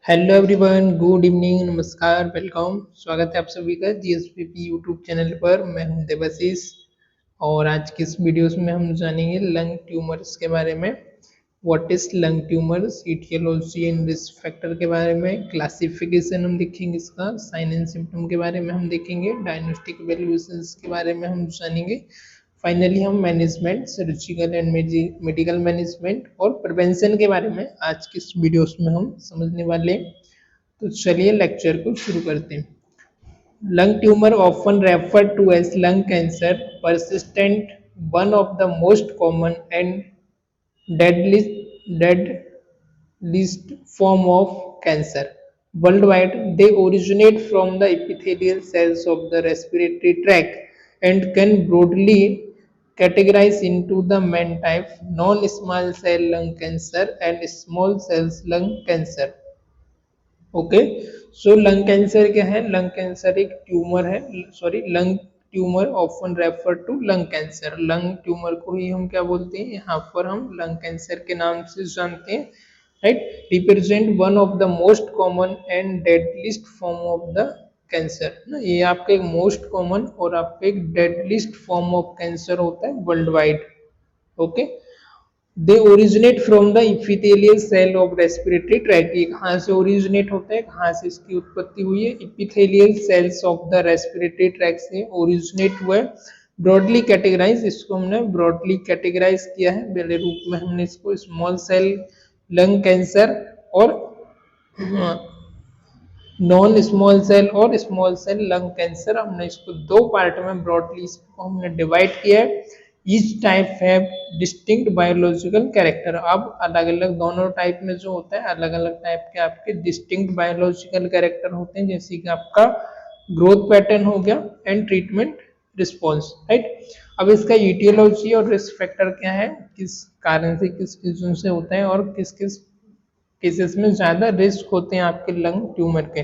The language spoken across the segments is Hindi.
हेलो एवरीवन, गुड इवनिंग, नमस्कार, वेलकम। स्वागत है आप सभी का जीएसपीपी यूट्यूब चैनल पर। मैं हूं देवाशीष और आज की इस वीडियोस में हम जानेंगे लंग ट्यूमर्स के बारे में। What is lung tumours, aetiology and risk factor के बारे में, क्लासिफिकेशन हम देखेंगे इसका, साइन एंड सिम्टम के बारे में हम देखेंगे, डायग्नोस्टिक इवैल्यूएशंस के बारे में हम जानेंगे। फाइनली हम management, surgical and medical management और प्रिवेंशन के बारे में आज की इस वीडियोस में हम समझने वाले हैं। तो चलिए लेक्चर को शुरू करते हैं। Lung tumor, often referred to as lung cancer, persistent, one of the most common and deadliest form of cancer worldwide. They originate from the epithelial cells of the respiratory tract and can broadly categorize into the main type: non-small cell lung cancer and small cell lung cancer. Okay, so lung cancer क्या है? लंग कैंसर एक ट्यूमर है, sorry, lung tumour often refer to lung cancer. Lung tumour को ही हम क्या बोलते हैं? यहाँ पर हम लंग कैंसर के नाम से जानते हैं, right. Represent one of the most common and deadliest form of the cancer ना, ये आपका एक मोस्ट कॉमन और आपका एक डेडलिस्ट फॉर्म ऑफ कैंसर होता है worldwide. Okay, they originate from the epithelial cell of respiratory tract. ये कहाँ से ओरिजिनेट होता है, कहाँ से इसकी उत्पत्ति हुई है? Epithelial cells of the respiratory tract से ओरिजिनेट हुआ है। ब्रॉडली कैटेगराइज, इसको हमने ब्रॉडली कैटेगराइज किया है, पहले रूप में हमने इसको स्मॉल सेल लंग कैंसर और नॉन स्मॉल सेल और स्मॉल सेल लंग कैंसर, हमने इसको दो पार्ट में ब्रॉडली इसको हमने डिवाइड किया है। Each type have distinct biological character. अब अलग अलग दोनों टाइप में जो होता है, अलग अलग टाइप के आपके डिस्टिंक्ट बायोलॉजिकल कैरेक्टर होते हैं, जैसे कि आपका ग्रोथ पैटर्न हो गया एंड ट्रीटमेंट रिस्पॉन्स, राइट। अब इसका ईटियोलॉजी और रिस्क फैक्टर क्या है, किस कारण से, किस रीजन से होता है और किस किस केसेस में ज्यादा रिस्क होते हैं आपके लंग ट्यूमर के।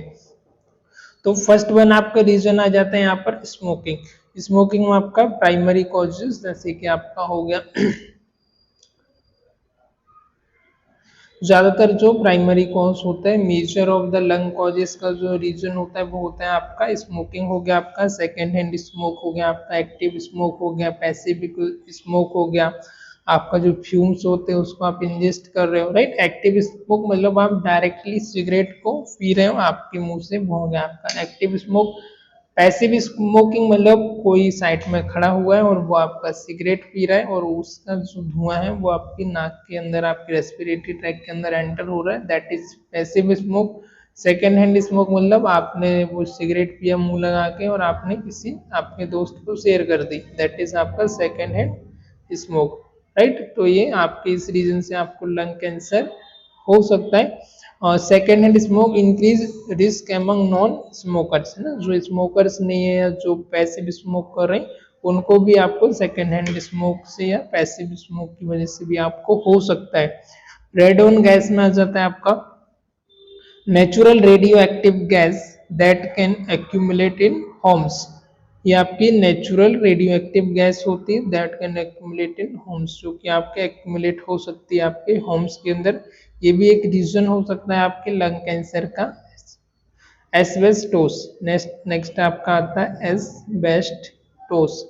तो फर्स्ट वन आपका रीजन आ जाता है यहाँ पर स्मोकिंग। स्मोकिंग में आपका प्राइमरी कॉजेस जैसे कि आपका हो गया ज्यादातर जो प्राइमरी कॉज होता है, measure of the lung causes का जो रीजन होता है वो होता है आपका स्मोकिंग हो गया, आपका सेकेंड हैंड स्मोक हो गया, आपका एक्टिव स्मोक हो गया, पैसिव स्मोक हो गया, आपका जो फ्यूम्स होते हैं उसको आप इंजेस्ट कर रहे हो, राइट। एक्टिव स्मोक मतलब आप डायरेक्टली सिगरेट को पी रहे हो, आपके मुंह से वो हो गया आपका एक्टिव स्मोक। पैसिव स्मोकिंग मतलब कोई साइड में खड़ा हुआ है और वो आपका सिगरेट पी रहा है और उसका जो धुआं है वो आपकी नाक के अंदर, आपके रेस्पिरेटरी ट्रैक के अंदर एंटर हो रहा है, that is passive smoke. Second hand smoke मतलब आपने वो सिगरेट पिया मुंह लगा के और आपने किसी आपके दोस्त को शेयर कर दी, दैट इज आपका सेकेंड हैंड स्मोक, राइट। तो ये आपके इस रीजन से आपको लंग कैंसर हो सकता है। और second hand smoke increase risk among non smokers, है ना, जो स्मोकर्स नहीं है या जो पैसिव स्मोक कर रहे हैं उनको भी आपको सेकेंड हैंड स्मोक से या पैसिव स्मोक की वजह से भी आपको हो सकता है। रेडोन गैस में आ जाता है आपका natural radio active gas that can accumulate in Holmes. ये आपकी नेचुरल रेडियो एक्टिव गैस होती है that can accumulate in Holmes, जो कि आपके एक्यूमुलेट हो सकती है आपके होम्स के अंदर। ये भी एक रीजन हो सकता है आपके लंग कैंसर का। एस्बेस्टोस, नेक्स्ट आपका आता है एस्बेस्टोस।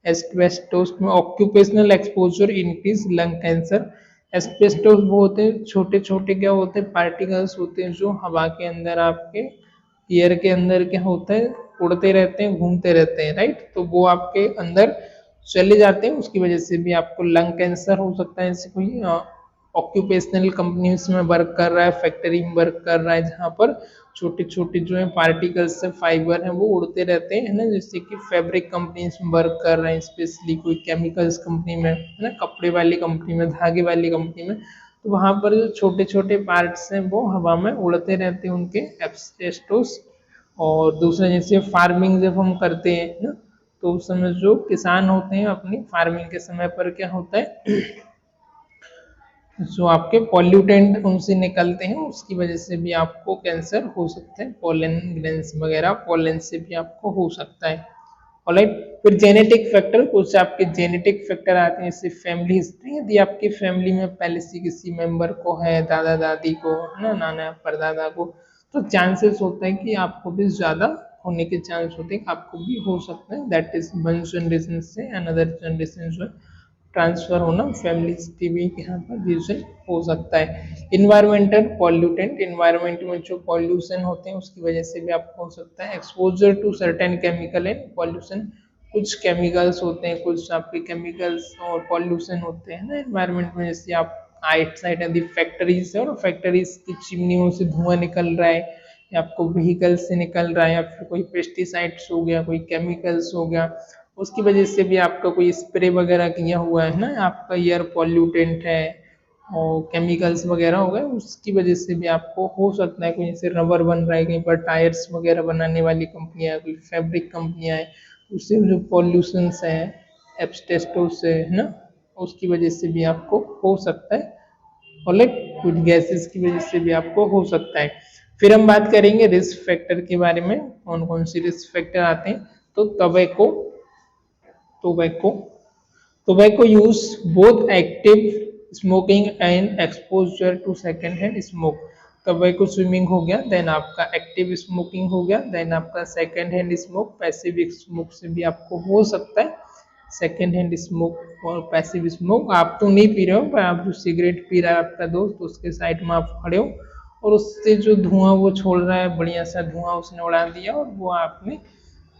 एस्बेस्टोस में occupational exposure increase lung cancer. Asbestos वो होते हैं छोटे छोटे, क्या होते हैं, पार्टिकल्स होते हैं जो हवा के अंदर, आपके एयर के अंदर क्या होता है, उड़ते रहते हैं, घूमते रहते हैं, राइट। तो वो आपके अंदर चले जाते हैं, उसकी वजह से भी आपको लंग कैंसर हो सकता है। जैसे कोई ऑक्यूपेशनल कंपनीज में वर्क कर रहा है, फैक्ट्री में वर्क कर रहा है, जहाँ पर छोटे छोटे जो है पार्टिकल्स से फाइबर हैं वो उड़ते रहते हैं, है ना। जैसे कि फैब्रिक कंपनीज में वर्क कर रहे हैं, स्पेशली कोई केमिकल्स कंपनी में, है ना, कपड़े वाली कंपनी में, धागे वाली कंपनी में, तो वहाँ पर जो छोटे छोटे पार्ट्स हैं वो हवा में उड़ते रहते हैं, उनके एस्बेस्टोस। और दूसरा जैसे फार्मिंग जब हम करते हैं ना, तो उस समय जो किसान होते हैं अपनी फार्मिंग के समय पर क्या होता है, जो आपके पॉल्यूटेंट उनसे निकलते हैं उसकी वजह से भी आपको कैंसर हो सकता है। पोलन ग्रेन्स वगैरह, पोलन से भी आपको हो सकता है। ऑलराइट। फिर जेनेटिक फैक्टर, कुछ आपके जेनेटिक फैक्टर आते हैं, जैसे फैमिली हिस्ट्री, यदि आपकी फैमिली में पहले से किसी मेंबर को है, दादा दादी को है ना, नाना परदादा को, तो चांसेस होता है कि आपको भी ज़्यादा होने के चांस होते हैं कि आपको भी हो सकता है। दैट इज वन जनरेशन से अनदर जनरेशन जो ट्रांसफर होना फैमिली टीबी के यहाँ पर रीजन हो सकता है। इन्वायरमेंटल पॉल्यूटेंट, इन्वायरमेंट में जो पॉल्यूशन होते हैं उसकी वजह से भी आपको हो सकता है। Exposure to certain chemical and pollution, कुछ केमिकल्स होते हैं, कुछ आपके केमिकल्स और पॉल्यूशन होते हैं ना एनवायरनमेंट में, जैसे आप आइट साइड यदि फैक्ट्रीज है और फैक्ट्रीज की चिमनियों से धुआं निकल रहा है, या आपको व्हीकल से निकल रहा है, या फिर कोई पेस्टिसाइड्स हो गया, कोई केमिकल्स हो गया, उसकी वजह से भी आपका कोई स्प्रे वगैरह किया हुआ है ना, आपका एयर पॉल्यूटेंट है और केमिकल्स वगैरह हो गए, उसकी वजह से भी आपको हो सकता है। कोई जैसे रबर बन रहा है कहीं पर, टायर्स वगैरह बनाने वाली कंपनियां, कोई फैब्रिक कंपनियां हैं, उससे जो पॉल्यूशंस है एब्सटेस्टोस से है ना, उसकी वजह से भी आपको हो सकता है। और कुछ गैसेस की वजह से भी आपको हो सकता है। फिर हम बात करेंगे रिस्क फैक्टर के बारे में, कौन कौन से रिस्क फैक्टर आते हैं। तो tobacco tobacco use both active smoking and exposure to second hand smoke. Tobacco swimming हो गया, देन आपका एक्टिव स्मोकिंग हो गया, देन आपका second hand smoke, passive smoke से भी आपको हो सकता है। सेकेंड हैंड स्मोक और पैसिव स्मोक, आप तो नहीं पी रहे हो पर आप जो सिगरेट पी रहा है आपका दोस्त, तो उसके साइड में आप खड़े हो और उससे जो धुआं वो छोड़ रहा है, बढ़िया सा धुआं उसने उड़ा दिया और वो आपने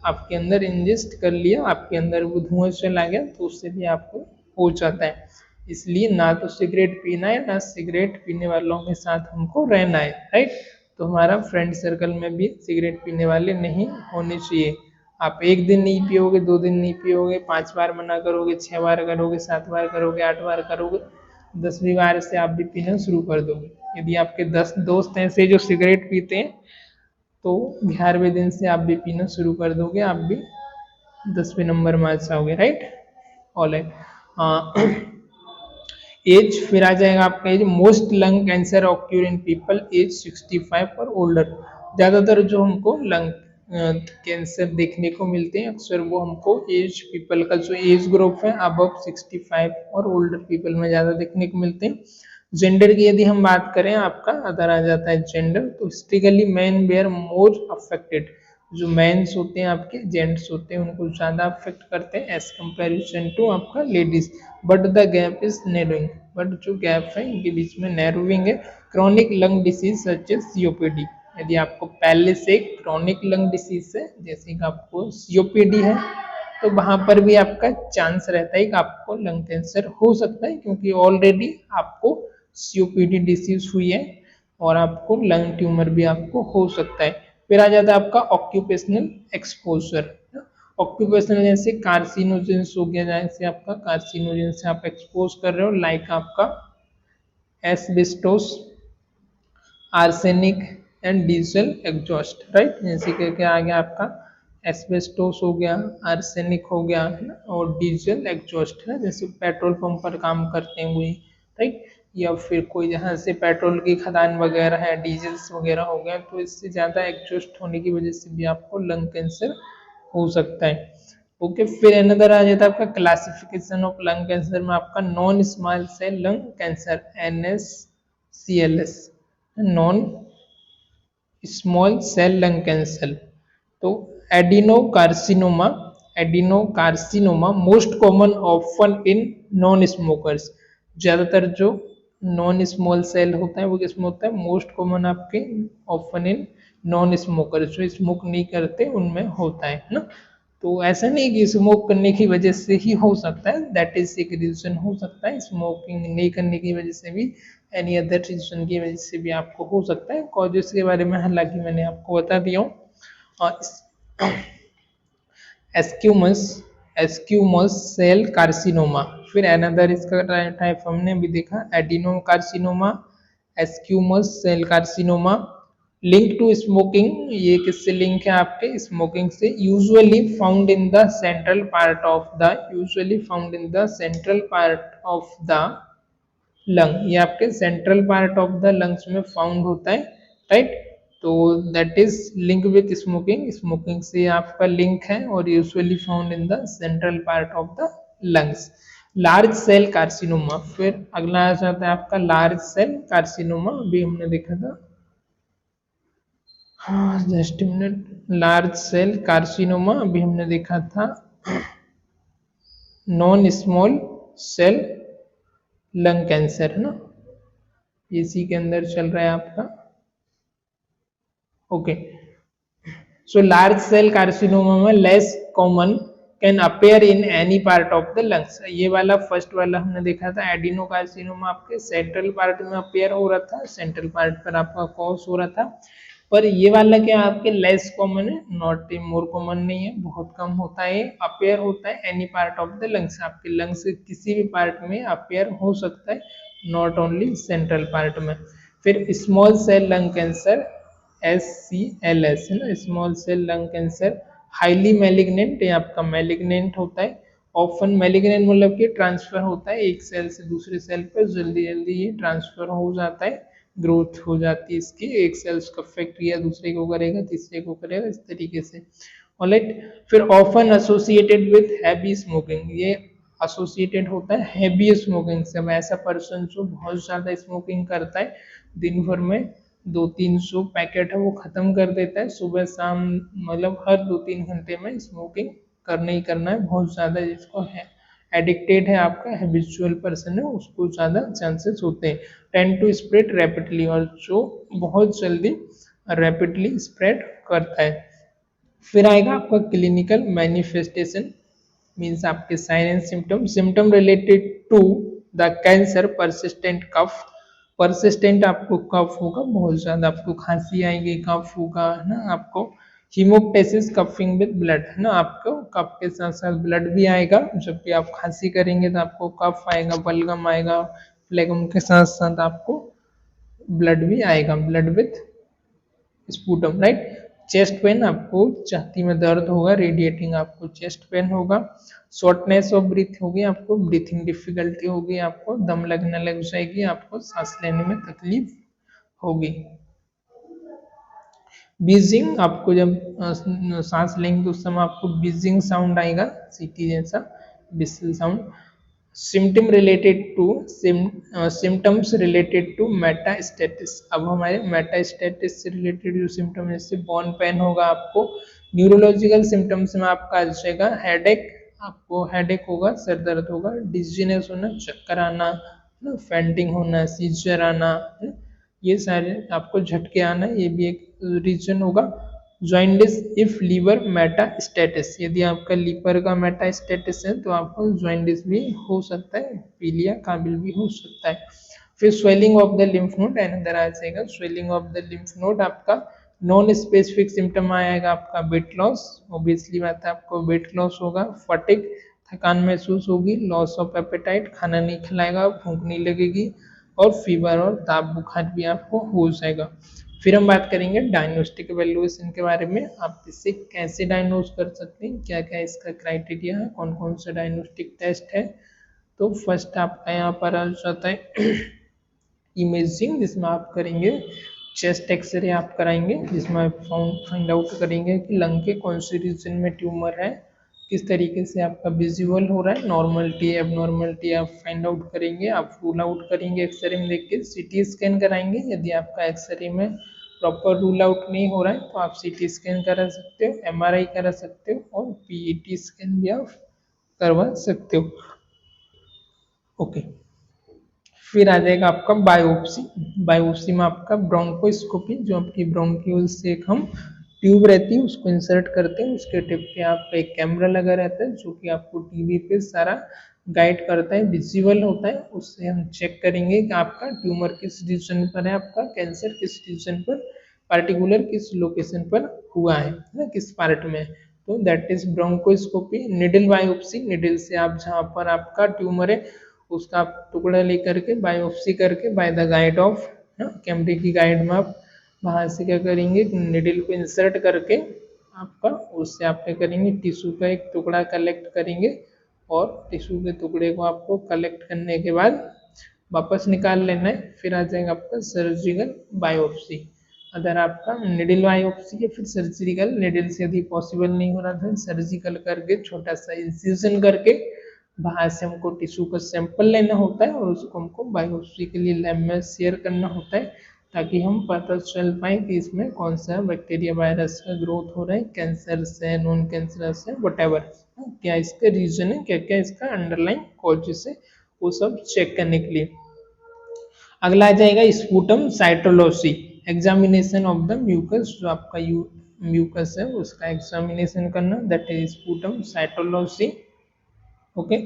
आपके अंदर इंजेस्ट कर लिया, आपके अंदर वो धुआं चला गया, तो उससे भी आपको हो जाता है। इसलिए ना तो सिगरेट पीना है, ना सिगरेट पीने वालों के साथ हमको रहना है, राइट। तो हमारा फ्रेंड सर्कल में भी सिगरेट पीने वाले नहीं होने चाहिए। आप एक दिन नहीं पियोगे, 2 दिन नहीं पियोगे, 5 बार मना करोगे, 6 बार करोगे, 7 बार करोगे, 8 बार करोगे, 10वीं बार से आप भी पीना शुरू कर दोगे। यदि आपके 10 दोस्त ऐसे जो सिगरेट पीते हैं, तो 11वें दिन से आप भी पीना शुरू कर दोगे, आप भी 10वें नंबर में आ जाओगे, राइट। All right. एज, फिर आ जाएगा आपका age. Most lung cancer occur in people age 65 और ओल्डर। ज़्यादातर जो हमको लंग कैंसर देखने को मिलते हैं अक्सर वो हमको एज पीपल का जो एज ग्रुप है अबव 65 और ओल्डर पीपल में ज़्यादा देखने को मिलते हैं। जेंडर की यदि हम बात करें, आपका अदर आ जाता है जेंडर, तो हिस्ट्रिकली मैन वेयर मोर अफेक्टेड। जो मैंस होते हैं आपके, जेंट्स होते हैं, उनको ज़्यादा अफेक्ट करते हैं एज कंपेरिजन टू आपका ladies. But the gap is narrowing, but जो गैप है इनके बीच में नैरोइंग है। Chronic lung disease such as COPD, यदि आपको पहले से क्रॉनिक लंग डिसीज है, जैसे कि आपको सीओपीडी है, तो वहां पर भी आपका चांस रहता है कि आपको लंग कैंसर हो सकता है, क्योंकि ऑलरेडी आपको सीओपीडी डिसीज हुई है और आपको लंग ट्यूमर भी आपको हो सकता है। फिर आ जाता है आपका ऑक्यूपेशनल एक्सपोजर। ऑक्यूपेशनल जैसे कार्सिनोजेंस हो गया, जैसे आपका कार्सिनोजेन से आप एक्सपोज कर रहे हो, लाइक आपका asbestos, arsenic and diesel exhaust, right. जैसे कि आ गया आपका एस्बेस्टोस हो गया, आर्सेनिक हो गया और डीजल एग्जॉस्ट है, जैसे पेट्रोल पंप पर काम करते हुए, राइट। या फिर कोई जहाँ से पेट्रोल की खदान वगैरह है, डीजल्स वगैरह हो गया, तो इससे ज़्यादा एग्जॉस्ट होने की वजह से भी आपको लंग कैंसर हो सकता है। ओके, फिर अनदर आ जाता है आपका क्लासिफिकेशन ऑफ लंग कैंसर में, आपका non small cell lung cancer NSCLS, non small cell lung cancer. तो adenocarcinoma, adenocarcinoma most common often in non smokers. ज़्यादातर जो नॉन स्मॉल सेल होता है वो किसमें होता है, मोस्ट कॉमन आपके ऑफन इन नॉन स्मोकर्स, जो स्मोक नहीं करते उनमें होता है ना। तो ऐसा नहीं कि स्मोक करने की वजह से ही हो सकता है, दैट इज एक रीजन हो सकता है। स्मोकिंग नहीं करने की वजह से भी, एनी अदर रीजन की वजह से भी आपको हो सकता है। कॉजेस के बारे में हालांकि मैंने आपको बता दिया हूँ। और एस्क्यूमस, एस्क्यूमस सेल कार्सिनोमा, फिर अनदर इसका टाइप हमने भी देखा adeno carcinoma, squamous cell carcinoma. Link to smoking, ये किससे लिंक है आपके, स्मोकिंग से। Usually found in the central part of the, usually found in the central part of the lung, ये आपके central part of the lungs में फाउंड होता है, राइट। तो that is link with smoking, smoking से आपका लिंक है और usually found in the central part of the lungs. Large cell carcinoma, फिर अगला आ जाता है आपका लार्ज सेल कार्सिनोमा, अभी हमने देखा था, हाँ just minute, large cell carcinoma अभी हमने देखा था, non small cell lung cancer है ना, इसी के अंदर चल रहा है आपका। Okay, so large cell carcinoma में less common, can appear in any part of the lungs. ये वाला फर्स्ट वाला हमने देखा था एडिनो कार्सिनोमा आपके सेंट्रल पार्ट में अपेयर हो रहा था, सेंट्रल पार्ट पर आपका कॉज हो रहा था, पर ये वाला क्या आपके लेस कॉमन है, नॉट मोर कॉमन नहीं है, बहुत कम होता है, अपेयर होता है any part of the lungs, आपके लंग्स के किसी भी पार्ट में अपेयर हो सकता है, नॉट ओनली सेंट्रल पार्ट में। फिर small cell lung cancer, SCLS है ना, small cell lung cancer, highly malignant, ये आपका मैलिग्नेंट होता है, ऑफन मैलिग्नेंट मतलब कि ट्रांसफर होता है एक सेल से दूसरे सेल पर, जल्दी जल्दी ये ट्रांसफर हो जाता है, ग्रोथ हो जाती है इसकी, एक सेल्स का इफेक्ट किया दूसरे को करेगा तीसरे को करेगा, इस तरीके से। ऑलराइट, फिर often associated with heavy smoking, ये एसोसिएटेड होता है हैवी स्मोकिंग से, ऐसा पर्सन जो बहुत ज़्यादा स्मोकिंग करता है, दिन भर में 200-300 पैकेट है वो ख़त्म कर देता है सुबह शाम, मतलब हर 2-3 घंटे में स्मोकिंग करना ही करना है, बहुत ज़्यादा जिसको है एडिक्टेड है, आपका हैबिचुअल पर्सन है, उसको ज़्यादा चांसेस होते हैं, टेंड टू स्प्रेड रैपिडली, और जो बहुत जल्दी रैपिडली स्प्रेड करता है। फिर आएगा आपका क्लिनिकल मैनिफेस्टेशन, मीन्स आपके sign and symptom, symptom related to the cancer, persistent cough, persistent आपको कफ होगा, बहुत ज़्यादा आपको खांसी आएगी, कफ होगा है ना आपको, हीमोप्टेसिस कफिंग विद ब्लड है ना, आपको कफ के साथ साथ ब्लड भी आएगा, जब भी आप खांसी करेंगे तो आपको कफ आएगा, बलगम आएगा, फ्लेगम के साथ साथ आपको ब्लड भी आएगा, blood with sputum, right. Chest pain, आपको छाती में दर्द होगा, रेडिएटिंग आपको चेस्ट पेन होगा, शॉर्टनेस ऑफ ब्रीथ होगी, आपको ब्रीथिंग डिफिकल्टी होगी, आपको दम लगने लग जाएगी, आपको सांस लेने में तकलीफ होगी। बीजिंग, आपको जब सांस लेंगे तो उस समय आपको बीजिंग साउंड आएगा, सीटी जैसा बिस्ल sound. Symptom related to symptoms related to metastasis, अब हमारे मेटास्टेटिस से रिलेटेड जो सिम्टम है, जैसे बॉन पेन होगा आपको, न्यूरोलॉजिकल सिम्टम्स में आपका आ जाएगा हेडेक, आपको हेडेक होगा, सर दर्द होगा, डिजीनेस होना, चक्कर आना, फेंटिंग होना, सीजर आना, ये सारे आपको झटके आना, ये भी एक रीजन होगा। जॉइंडिस इफ लीवर मेटास्टेटिस, यदि आपका लीवर का मेटास्टेटिस है तो आपको जॉइंडिस भी हो सकता है, पीलिया काबिल भी हो सकता है। फिर swelling of the lymph node, another आ जाएगा swelling of the lymph node, आपका नॉन स्पेसिफिक सिम्टम आएगा आपका वेट लॉस, ऑब्वियसली बात है आपको वेट लॉस होगा, फटिग थकान महसूस होगी, लॉस ऑफ एपेटाइट, खाना नहीं खिलाएगा, भूख नहीं लगेगी, और फीवर और ताप बुखार भी आपको हो जाएगा। फिर हम बात करेंगे डायग्नोस्टिक एवेल्युएशन के बारे में, आप इसे कैसे डायग्नोज कर सकते हैं, क्या क्या इसका क्राइटेरिया है, कौन कौन सा डायग्नोस्टिक टेस्ट है। तो फर्स्ट आपका यहाँ पर आ जाता है इमेजिंग, जिसमें आप करेंगे चेस्ट एक्सरे आप कराएंगे, जिसमें आप फाइंड आउट करेंगे कि लंग के कौन से रीजन में ट्यूमर है, किस तरीके से आपका विजुअल हो रहा है, नॉर्मलिटी एबनॉर्मलिटी आप फाइंड आउट करेंगे, आप रूल आउट करेंगे एक्सरे में देख के, सीटी स्कैन कराएंगे, यदि आपका एक्सरे में प्रॉपर रूल आउट नहीं हो रहा है तो आप सीटी स्कैन करा सकते हो, एमआरआई करा सकते हो, और पीईटी स्कैन भी आप करवा सकते हो। ओके, फिर आ जाएगा आपका बायोप्सी, बायोप्सी में आपका ब्रोंकोस्कोपी, जो आपकी ब्रोंक्यूल से एक हम ट्यूब रहती है उसको इंसर्ट करते हैं, उसके टिप पे आप एक कैमरा लगा रहता है जो कि आपको टीवी पे सारा गाइड करता है, विजुअल होता है, उससे हम चेक करेंगे कि आपका ट्यूमर किस रीजन पर है, आपका कैंसर किस रीजन पर, पार्टिकुलर किस लोकेशन पर हुआ है ना, किस पार्ट में, तो that is bronchoscopy. Needle biopsy, needle से आप जहाँ पर आपका ट्यूमर है उसका आप टुकड़ा लेकर के बायोप्सी करके बाय द गाइड ऑफ कैमरे की गाइड में आप वहाँ से क्या करेंगे, निडल को इंसर्ट करके आपका उससे आप क्या करेंगे, टिश्यू का एक टुकड़ा कलेक्ट करेंगे, और टिश्यू के टुकड़े को आपको कलेक्ट करने के बाद वापस निकाल लेना है। फिर आ जाएगा आपका सर्जिकल बायोप्सी, अगर आपका निडल बायोप्सी या फिर सर्जिकल, निडल से यदि पॉसिबल नहीं हो रहा था सर्जिकल करके छोटा सा इंसिजन करके वहां से हमको टिश्यू का सैंपल लेना होता है और उसको हमको बायोप्सी के लिए लैब में शेयर करना होता है, ताकि हम पता चल पाए कि इसमें कौन सा बैक्टीरिया वायरस का ग्रोथ हो रहा है, कैंसर से, नॉन कैंसर से, वटेवर, क्या इसका रीजन है, क्या क्या इसका अंडरलाइन कॉजेस है, वो सब चेक करने के लिए। अगला आ जाएगा sputum cytology, examination of the mucus, जो आपका म्यूकस है उसका एग्जामिनेशन करना, that is sputum cytology. Okay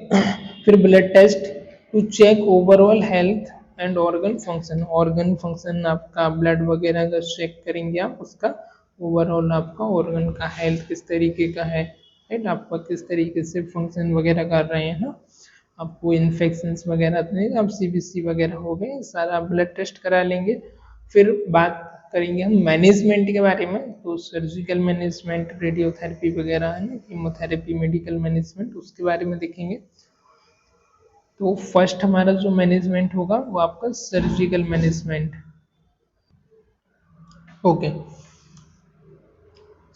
फिर blood test to check overall health and organ function, organ function आपका ब्लड वगैरह का चेक करेंगे आप, उसका ओवरऑल आपका ऑर्गन का हेल्थ किस तरीके का है, राइट, आपका किस तरीके से फंक्शन वगैरह कर रहे हैं ना, आपको इन्फेक्शंस वगैरह तो नहीं, आप सीबीसी वगैरह हो गए, सारा ब्लड टेस्ट करा लेंगे। फिर बात करेंगे हम मैनेजमेंट के बारे में, तो सर्जिकल मैनेजमेंट, रेडियोथेरेपी वगैरह है ना, कीमोथेरेपी, मेडिकल मैनेजमेंट, उसके बारे में देखेंगे। तो फर्स्ट हमारा जो मैनेजमेंट होगा वो आपका सर्जिकल मैनेजमेंट। ओके,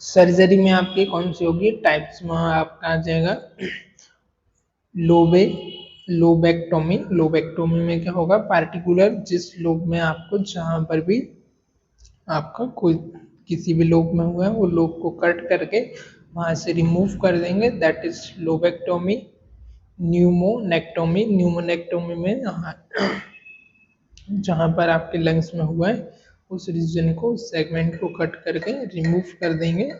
सर्जरी में आपकी कौन सी होगी टाइप्स में, आपका आ जाएगा लोबे लोबेक्टोमी। लोबेक्टोमी में क्या होगा, पार्टिकुलर जिस लोब में आपको जहां पर भी आपका कोई किसी भी लोब में हुआ है वो लोब को कट करके वहां से रिमूव कर देंगे, दैट इज लोबेक्टोमी। न्यूमोनेक्टोमी, न्यूमोनेक्टोमी में जहां पर आपके लंग्स में हुआ है उस रीजन को, सेगमेंट को कट करके रिमूव कर देंगे,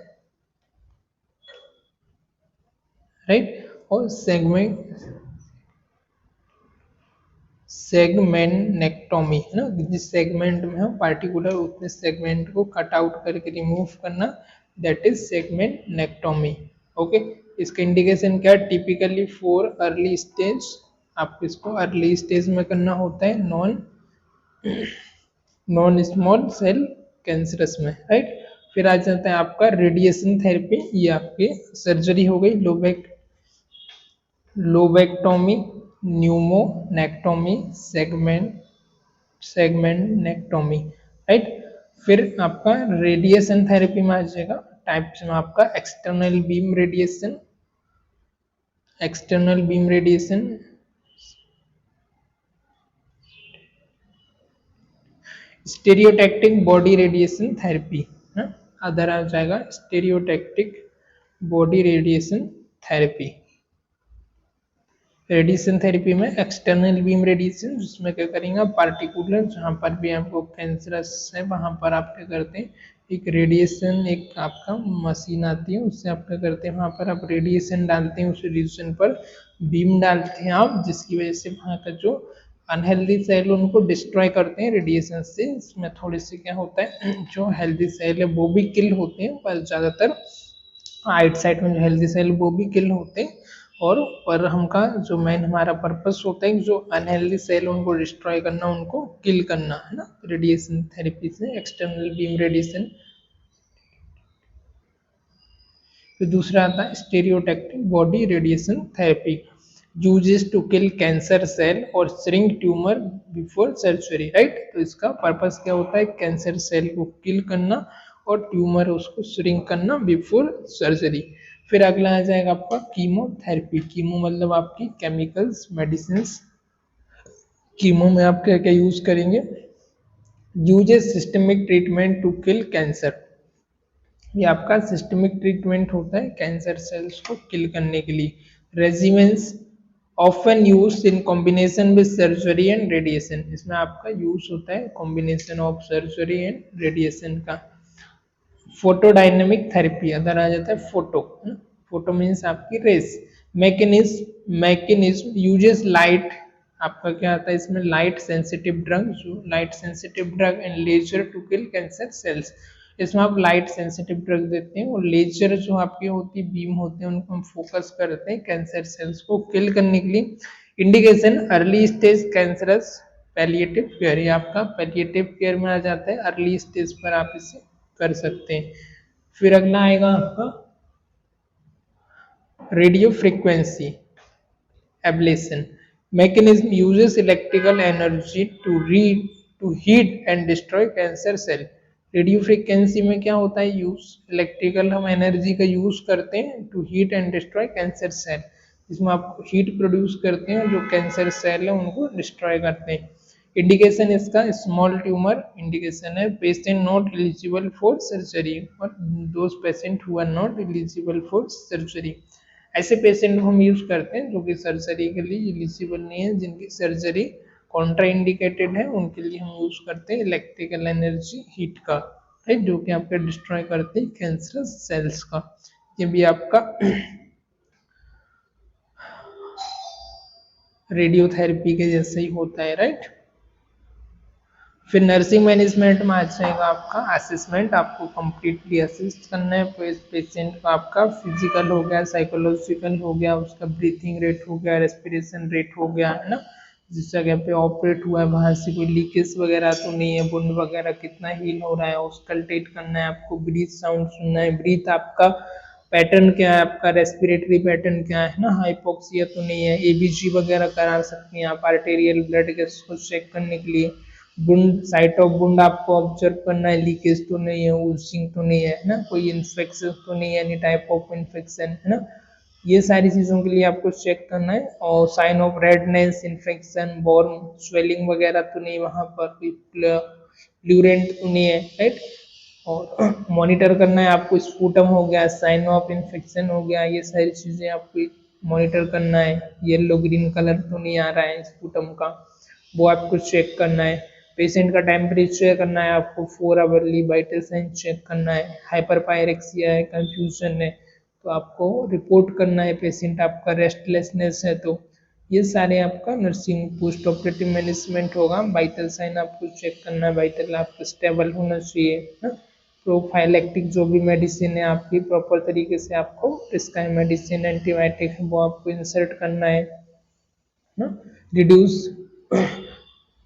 राइट। और सेगमेंटेक्टोमी है ना, जिस सेगमेंट में हम पार्टिकुलर उतने सेगमेंट को कट आउट करके रिमूव करना, दैट इज सेगमेंटेक्टोमी। ओके, इसका इंडिकेशन क्या है, टिपिकली फॉर अर्ली स्टेज, आपको इसको अर्ली स्टेज में करना होता है, नॉन स्मॉल सेल कैंसरस में, राइट। फिर आ जाता है आपका रेडिएशन थेरेपी, ये आपकी सर्जरी हो गई, लोबेक्टोमी, न्यूमोनेक्टोमी, सेगमेंटेक्टोमी, राइट। फिर आपका रेडिएशन थेरेपी में आ जाएगा टाइप्स में आपका external beam radiation, stereotactic body radiation therapy, other आ जाएगा stereotactic body radiation therapy. Radiation therapy में एक्सटर्नल बीम रेडिएशन, जिसमें क्या करेंगे पार्टिकुलर जहां पर भी आपको कैंसरस है वहां पर आप क्या करते हैं, एक रेडिएशन, एक आपका मशीन आती है उससे आप क्या करते हैं, वहां पर आप रेडिएशन डालते हैं, उस रीजन पर बीम डालते हैं आप, जिसकी वजह से वहां का जो अनहेल्दी सेल उनको डिस्ट्रॉय करते हैं रेडिएशन से। इसमें थोड़े से क्या होता है, जो हेल्दी सेल है वो भी किल होते हैं, पर ज़्यादातर राइट साइड में जो हेल्दी सेल वो भी किल होते हैं, और पर हमका जो मेन हमारा पर्पस होता है जो अनहेल्दी सेल उनको डिस्ट्रॉय करना, उनको किल करना है ना, रेडिएशन थेरेपी से, एक्सटर्नल बीम रेडिएशन। फिर दूसरा आता है stereotactic body radiation therapy, uses to kill cancer cell और shrink tumour before surgery, right. तो इसका पर्पस क्या होता है, कैंसर सेल को किल करना और ट्यूमर उसको श्रिंक करना बिफोर सर्जरी। फिर अगला आ जाएगा आपका कीमोथेरेपी, कीमो मतलब आपकी केमिकल्स, मेडिसिन। कीमो में आप क्या क्या यूज करेंगे, uses systemic treatment to kill cancer, ये आपका सिस्टमिक ट्रीटमेंट होता है कैंसर सेल्स को किल करने के लिए। Regimens often use in combination with surgery and radiation, इसमें आपका यूज होता है combination of surgery and radiation का। फोटोडायनेमिक थेरेपी, अदर आ जाता है फोटो मीन्स आपकी रेस। मैकेनिज्म यूजेस लाइट, आपका क्या आता है इसमें, लाइट सेंसिटिव ड्रग, जो light sensitive drug and laser to kill cancer cells, इसमें आप लाइट सेंसिटिव ड्रग देते हैं और लेजर जो आपकी होती है बीम होते हैं उनको हम फोकस करते हैं कैंसर सेल्स को किल करने के लिए। Indication early stage cancerous palliative care, ये आपका पैलिएटिव केयर में आ जाता है, अर्ली स्टेज पर आप इसे कर सकते हैं। फिर अगला आएगा आपका radio frequency ablation, mechanism uses electrical energy to heat and destroy cancer cell, radio frequency में क्या होता है यूज, इलेक्ट्रिकल हम एनर्जी का यूज करते हैं to heat and destroy cancer cell, इसमें आप हीट प्रोड्यूस करते हैं जो कैंसर सेल है उनको डिस्ट्रॉय करते हैं। इंडिकेशन इसका स्मॉल ट्यूमर इंडिकेशन है, patient not eligible for surgery और those patient who are not eligible for surgery, ऐसे पेशेंट को हम यूज करते हैं जो कि सर्जरी के लिए एलिजिबल नहीं है, जिनकी सर्जरी कॉन्ट्रा इंडिकेटेड है, उनके लिए हम यूज करते हैं इलेक्ट्रिकल एनर्जी हीट का, राइट, जो कि आपका डिस्ट्रॉय करते हैं कैंसरस सेल्स का। ये भी आपका रेडियोथेरेपी के जैसे ही होता है, राइट। फिर नर्सिंग मैनेजमेंट में आ जाएगा आपका असेसमेंट, आपको कंप्लीटली असिस्ट करना है पेशेंट को, आपका फिजिकल हो गया, साइकोलॉजिकल हो गया, उसका ब्रीथिंग रेट हो गया, रेस्पिरेशन रेट हो गया, है ना, जिस जगह पे ऑपरेट हुआ है वहां से कोई लीकेज वगैरह तो नहीं है, वुंड वगैरह कितना हील हो रहा है ऑस्कल्टेट करना है आपको, ब्रीथ साउंड सुनना है, ब्रीथ आपका पैटर्न क्या है, आपका रेस्पिरेटरी पैटर्न क्या है ना, हाइपोक्सिया तो नहीं है, एबीजी वगैरह करा सकते हैं आप आर्टेरियल ब्लड के चेक करने के लिए, बुंड साइट ऑफ बुंड आपको ऑब्जर्व करना है, लीकेज तो नहीं है, ऊजिंग तो नहीं है ना, कोई इन्फेक्शन तो नहीं है, एनी टाइप ऑफ इन्फेक्शन, है ना, ये सारी चीजों के लिए आपको चेक करना है। और साइन ऑफ रेडनेस, इन्फेक्शन, बॉर्न स्वेलिंग वगैरह तो नहीं वहां पर, प्लूरेंट तो नहीं है, राइट। और मॉनिटर करना है आपको, स्पूटम हो गया, साइन ऑफ इन्फेक्शन हो गया, ये सारी चीजें आपको मॉनिटर करना है, येलो ग्रीन कलर तो नहीं आ रहा है स्पूटम का, वो आपको चेक करना है। पेशेंट का टेम्परेचर करना है आपको, 4 आवरली वाइटल साइन चेक करना है, हाइपरपायरेक्सिया है, कंफ्यूजन है तो आपको रिपोर्ट करना है, पेशेंट आपका रेस्टलेसनेस है तो ये सारे आपका नर्सिंग पोस्ट ऑपरेटिव मैनेजमेंट होगा। वाइटल साइन आपको चेक करना है, वाइटल आपका स्टेबल होना चाहिए ना, प्रोफाइलेक्टिक जो भी मेडिसिन है आपकी प्रॉपर तरीके से आपको इसका मेडिसिन एंटीबायोटिक है वो आपको इंसर्ट करना है ना, reduce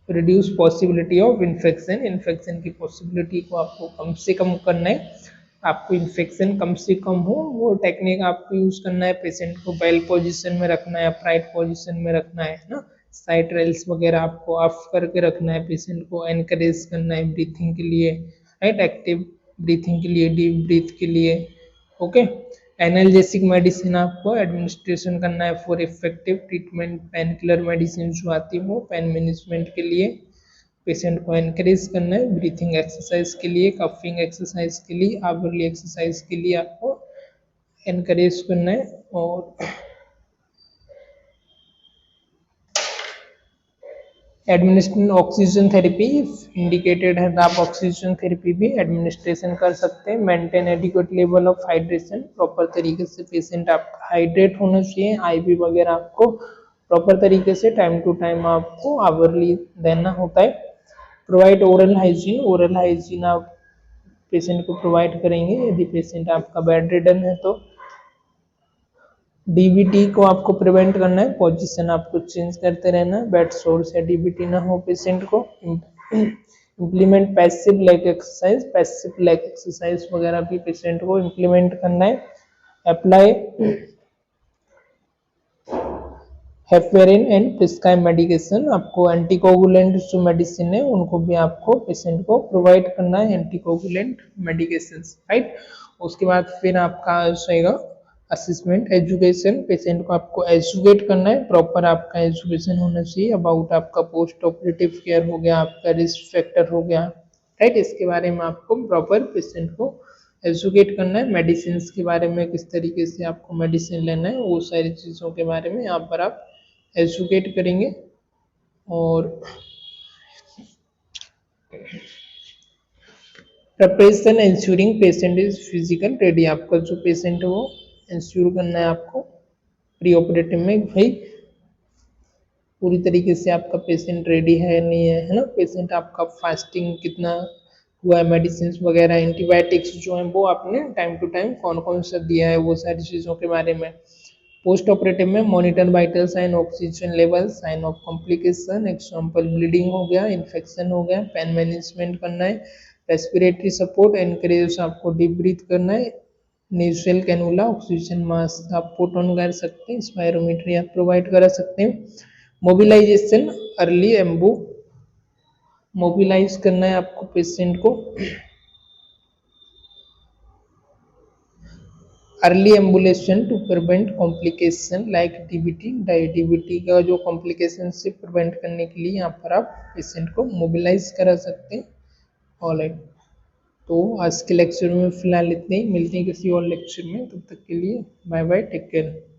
reduce possibility of infection, infection की पॉसिबिलिटी को आपको कम से कम करना है, आपको इन्फेक्शन कम से कम हो वो टेक्निक आपको यूज करना है, पेशेंट को वेल पोजीशन में रखना है, अपराइट पोजीशन में रखना है ना, साइड रेल्स वगैरह आपको ऑफ करके रखना है, पेशेंट को एनकरेज करना है ब्रीथिंग के लिए, राइट, एक्टिव ब्रीथिंग के लिए, डीप ब्रीथ के लिए, ओके। एनाल्जेसिक मेडिसिन आपको एडमिनिस्ट्रेशन करना है for effective treatment, pain killer medicine जो आती है वो पेन मैनेजमेंट के लिए पेशेंट को एनकरेज करना है, ब्रीथिंग एक्सरसाइज के लिए, कफिंग एक्सरसाइज के लिए, आवरली एक्सरसाइज के लिए आपको एनकरेज करना है। और एडमिनिस्ट्रेशन ऑक्सीजन थेरेपी इंडिकेटेड है तो आप ऑक्सीजन थेरेपी भी एडमिनिस्ट्रेशन कर सकते हैं। Maintain adequate level of hydration, proper तरीके से पेशेंट आपका हाइड्रेट होना चाहिए, आईवी वगैरह आपको प्रॉपर तरीके से टाइम टू टाइम आपको आवरली देना होता है। Provide oral hygiene, oral hygiene आप पेशेंट को प्रोवाइड करेंगे यदि पेशेंट आपका बेड रिडन है तो। डीबीटी को आपको प्रिवेंट करना है, पोजीशन आपको चेंज करते रहना है, बेड सोर्स या डीबीटी ना हो पेशेंट को। Implement passive leg exercise, passive leg exercise वगैरह भी पेशेंट को इम्प्लीमेंट करना है। Apply heparin and prescribe medication, आपको एंटीकोगुलेंट जो मेडिसिन है उनको भी आपको पेशेंट को प्रोवाइड करना है, एंटीकोगुलेंट मेडिकेशन, राइट। उसके बाद फिर आपका आएगा असेसमेंट एजुकेशन, पेशेंट को आपको एजुकेट करना है, प्रॉपर आपका एजुकेशन होना चाहिए अबाउट आपका पोस्ट ऑपरेटिव केयर हो गया, आपका रिस्क फैक्टर हो गया, राइट, इसके बारे में आपको प्रॉपर पेशेंट को एजुकेट करना है। मेडिसिन के बारे में किस तरीके से आपको मेडिसिन लेना है वो सारी चीज़ों के बारे में यहाँ पर आप एजुकेट करेंगे। और preparation ensuring patient is physical ready, आपका जो पेशेंट है वो इंश्योर करना है आपको प्री ऑपरेटिव में भाई पूरी तरीके से आपका पेशेंट रेडी है नहीं है ना, पेशेंट आपका फास्टिंग कितना हुआ है, मेडिसिन वगैरह एंटीबायोटिक्स जो है वो आपने टाइम टू टाइम कौन कौन सा दिया है वो सारी चीज़ों के बारे में। पोस्ट ऑपरेटिव में monitor vital sign, oxygen level, sign of complication, example bleeding हो गया, इन्फेक्शन हो गया, पेन मैनेजमेंट करना है, रेस्पिरेटरी सपोर्ट एनकरेज आपको डीप ब्रीथ करना है, नेजल कैनुला, ऑक्सीजन मास्क आप पुट ऑन कर सकते हैं, स्पायरोमीटरी आप प्रोवाइड करा सकते हैं। मोबिलाइजेशन अर्ली एम्बू, मोबिलाइज करना है आपको पेशेंट को early ambulation to prevent complication like DBT DBT का जो कॉम्प्लिकेशन से प्रिवेंट करने के लिए यहाँ पर आप पेशेंट को मोबिलाइज करा सकते हैं। ऑलराइट, तो आज के लेक्चर में फिलहाल इतने ही, मिलते हैं किसी और लेक्चर में, तब तक के लिए बाय बाय, टेक केयर।